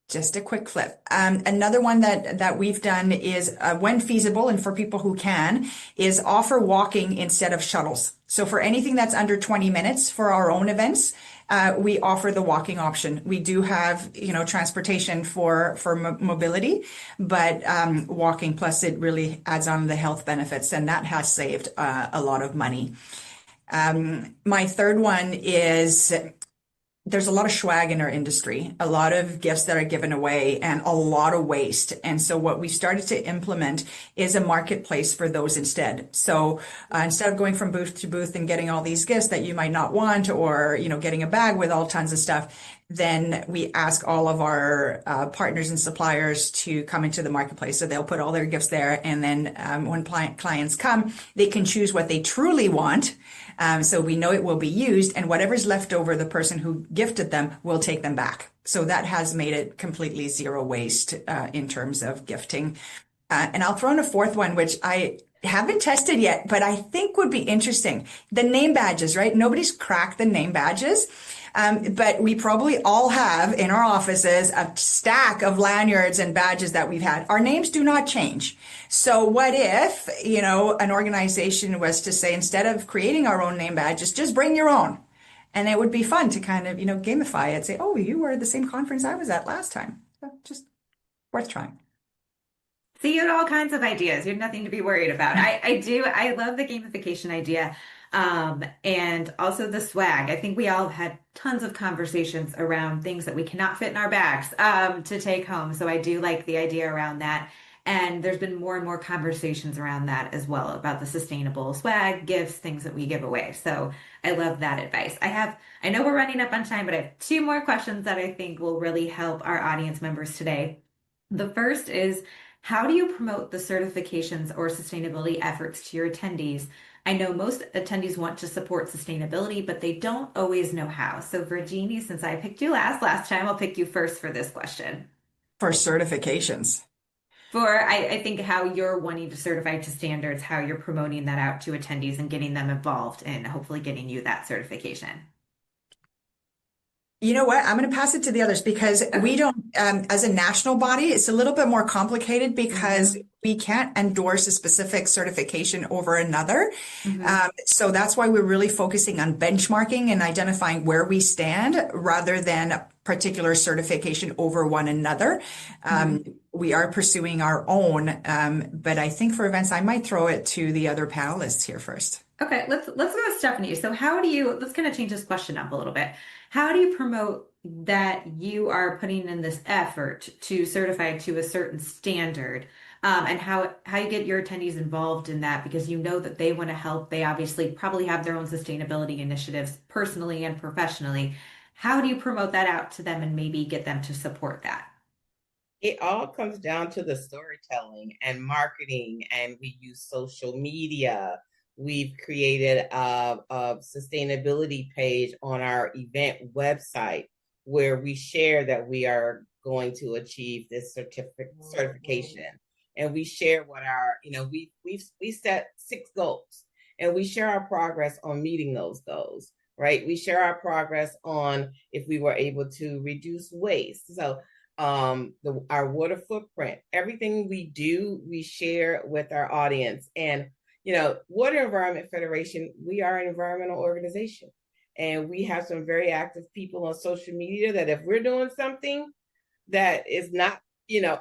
Just a quick flip. Another one that we've done is, when feasible and for people who can, is offer walking instead of shuttles. So for anything that's under 20 minutes for our own events, we offer the walking option. We do have, transportation for mobility, but walking, plus it really adds on the health benefits, and that has saved a lot of money. My third one is there's a lot of swag in our industry, a lot of gifts that are given away, and a lot of waste. And so what we've started to implement is a marketplace for those instead. So instead of going from booth to booth and getting all these gifts that you might not want, or, you know, getting a bag with all tons of stuff, then we ask all of our partners and suppliers to come into the marketplace. So they'll put all their gifts there. And then when clients come, they can choose what they truly want. So we know it will be used, and whatever's left over, the person who gifted them will take them back. So that has made it completely zero waste in terms of gifting. And I'll throw in a fourth one, which I haven't tested yet, but I think would be interesting. The name badges, right? Nobody's cracked the name badges. But we probably all have in our offices a stack of lanyards and badges that we've had. Our names do not change. So what if, you know, an organization was to say, instead of creating our own name badges, just bring your own. And it would be fun to kind of, you know, gamify it, say, oh, you were at the same conference I was at last time. So just worth trying. See, you had all kinds of ideas. You had nothing to be worried about. I love the gamification idea. And also the swag. I think we all had tons of conversations around things that we cannot fit in our bags, to take home. So I do like the idea around that. And there's been more and more conversations around that as well, about the sustainable swag, gifts, things that we give away. So I love that advice. I know we're running up on time, but I have two more questions that I think will really help our audience members today. The first is, how do you promote the certifications or sustainability efforts to your attendees? I know most attendees want to support sustainability, but they don't always know how. So Virginie, since I picked you last time, I'll pick you first for this question. For certifications. I think how you're wanting to certify to standards, how you're promoting that out to attendees and getting them involved and hopefully getting you that certification. You know what? I'm going to pass it to the others, because we don't, as a national body, it's a little bit more complicated because we can't endorse a specific certification over another. So that's why we're really focusing on benchmarking and identifying where we stand rather than particular certification over one another. We are pursuing our own, but I think for events, I might throw it to the other panelists here first. Okay, let's go with Stephanie. So let's kind of change this question up a little bit. How do you promote that you are putting in this effort to certify to a certain standard, and how you get your attendees involved in that, because you know that they want to help. They obviously probably have their own sustainability initiatives personally and professionally. How do you promote that out to them and maybe get them to support that? It all comes down to the storytelling and marketing, and we use social media. We've created a sustainability page on our event website where we share that we are going to achieve this certification. And we share what our, we set 6 goals, and we share our progress on meeting those goals, right? We share our progress on if we were able to reduce waste. So our water footprint, everything we do, we share with our audience. And Water Environment Federation, we are an environmental organization, and we have some very active people on social media that if we're doing something that is not,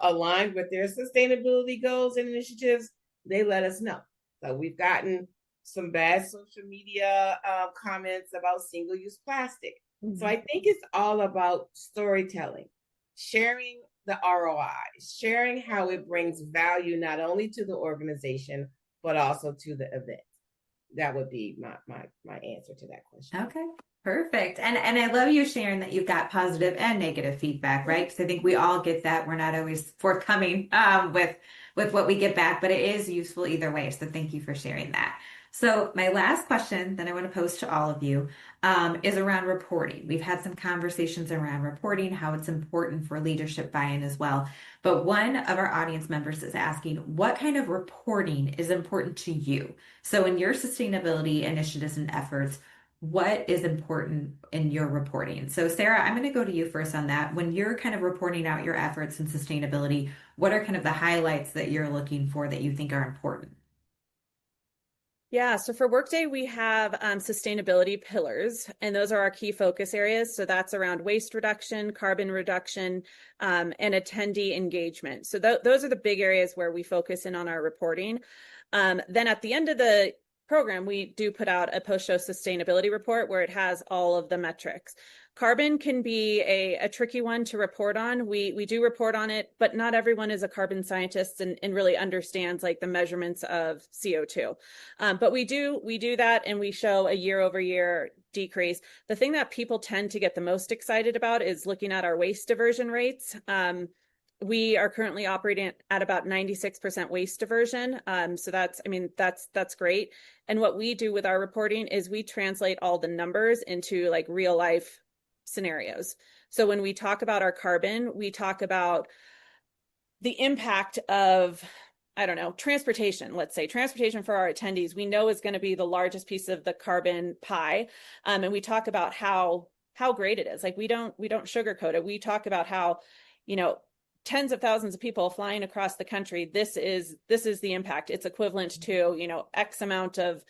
aligned with their sustainability goals and initiatives, they let us know. So we've gotten some bad social media comments about single-use plastic. So I think it's all about storytelling, sharing the ROI, sharing how it brings value not only to the organization, but also to the event. That would be my answer to that question. Okay, perfect. And I love you sharing that you've got positive and negative feedback, right? Because I think we all get that. We're not always forthcoming with what we get back, but it is useful either way. So thank you for sharing that. So my last question that I want to pose to all of you is around reporting. We've had some conversations around reporting, how it's important for leadership buy-in as well. But one of our audience members is asking, what kind of reporting is important to you? So in your sustainability initiatives and efforts, what is important in your reporting? So Sarah, I'm going to go to you first on that. When you're kind of reporting out your efforts in sustainability, what are kind of the highlights that you're looking for that you think are important? Yeah, so for Workday, we have sustainability pillars, and those are our key focus areas. So that's around waste reduction, carbon reduction, and attendee engagement. So those are the big areas where we focus in on our reporting. Then at the end of the program, we do put out a post-show sustainability report where it has all of the metrics. Carbon can be a tricky one to report on. We do report on it, but not everyone is a carbon scientist and really understands like the measurements of CO2. But we do that, and we show a year-over-year decrease. The thing that people tend to get the most excited about is looking at our waste diversion rates. We are currently operating at about 96% waste diversion. So that's great. And what we do with our reporting is we translate all the numbers into like real life scenarios. So when we talk about our carbon, we talk about the impact of, I don't know, transportation. Let's say transportation for our attendees, we know is going to be the largest piece of the carbon pie. And we talk about how great it is. Like we don't sugarcoat it. We talk about how, tens of thousands of people flying across the country. This is the impact. It's equivalent to, X amount of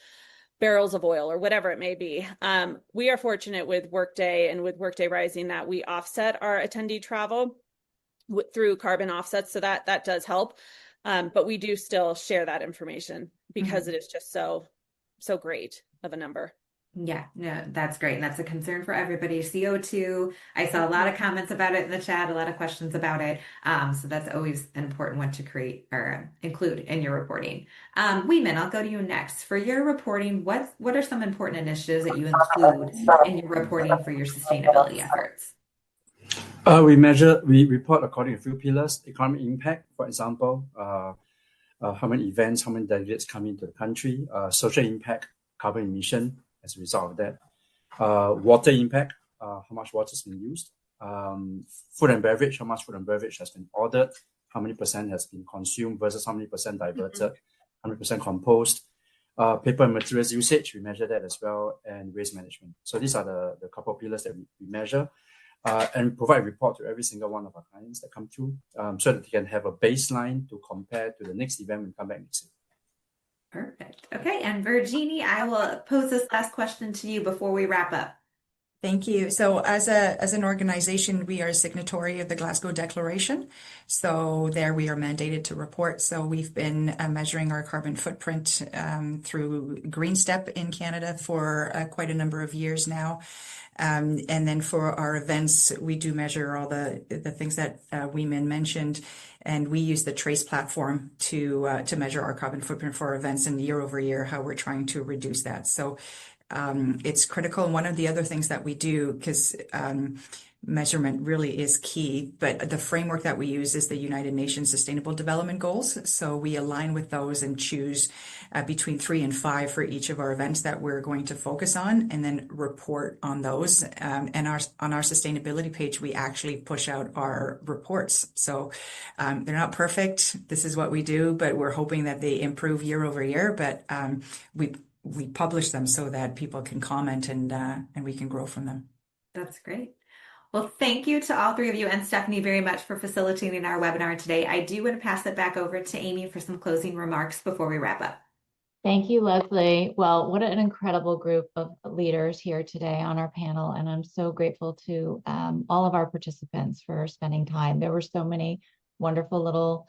barrels of oil or whatever it may be. We are fortunate with Workday and with Workday Rising that we offset our attendee travel through carbon offsets. So that does help. But we do still share that information because it is just so great of a number. Yeah, no, that's great. And that's a concern for everybody. CO2, I saw a lot of comments about it in the chat, a lot of questions about it. So that's always an important one to create or include in your reporting. WeeMin, I'll go to you next. For your reporting, what are some important initiatives that you include in your reporting for your sustainability efforts? We report according to a few pillars: economic impact, for example, how many events, how many delegates come into the country, social impact, carbon emission as a result of that, water impact, how much water has been used, food and beverage, how much food and beverage has been ordered, how many percent has been consumed versus how many percent diverted, 100% compost, paper and materials usage, we measure that as well, and waste management. So these are the couple of pillars that we measure. And provide a report to every single one of our clients that come through so that they can have a baseline to compare to the next event when we come back next year. Perfect. Okay. And Virginie, I will pose this last question to you before we wrap up. Thank you. So as an organization, we are a signatory of the Glasgow Declaration. So there we are mandated to report. So we've been measuring our carbon footprint through Green Step in Canada for quite a number of years now. And then for our events, we do measure all the things that WeeMin mentioned, and we use the Trace platform to measure our carbon footprint for our events, and year over year how we're trying to reduce that. So it's critical. And one of the other things that we do, because measurement really is key, but the framework that we use is the United Nations Sustainable Development Goals. So we align with those and choose between 3 and 5 for each of our events that we're going to focus on, and then report on those. And on our sustainability page, we actually push out our reports. So they're not perfect. This is what we do, but we're hoping that they improve year over year. But we publish them so that people can comment and we can grow from them. That's great. Well, thank you to all three of you and Stephanie very much for facilitating our webinar today. I do want to pass it back over to Amy for some closing remarks before we wrap up. Thank you, Leslie. Well, what an incredible group of leaders here today on our panel. And I'm so grateful to all of our participants for spending time. There were so many wonderful little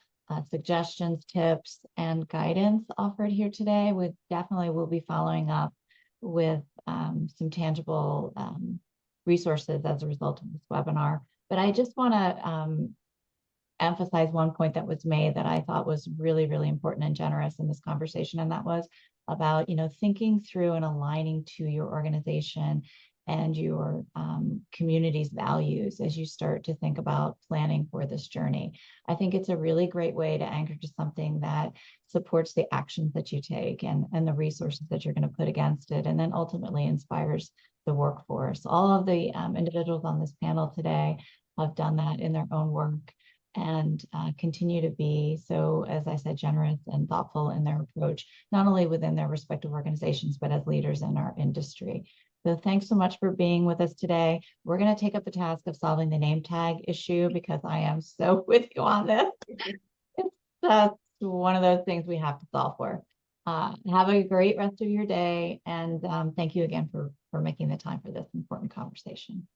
suggestions, tips, and guidance offered here today. We definitely will be following up with some tangible resources as a result of this webinar. But I just want to emphasize one point that was made that I thought was really, really important and generous in this conversation. And that was about, thinking through and aligning to your organization and your community's values as you start to think about planning for this journey. I think it's a really great way to anchor to something that supports the actions that you take and the resources that you're going to put against it, and then ultimately inspires the workforce. All of the individuals on this panel today have done that in their own work and continue to be so, as I said, generous and thoughtful in their approach, not only within their respective organizations, but as leaders in our industry. So thanks so much for being with us today. We're going to take up the task of solving the name tag issue because I am so with you on this. It's just one of those things we have to solve for. Have a great rest of your day. And thank you again for making the time for this important conversation.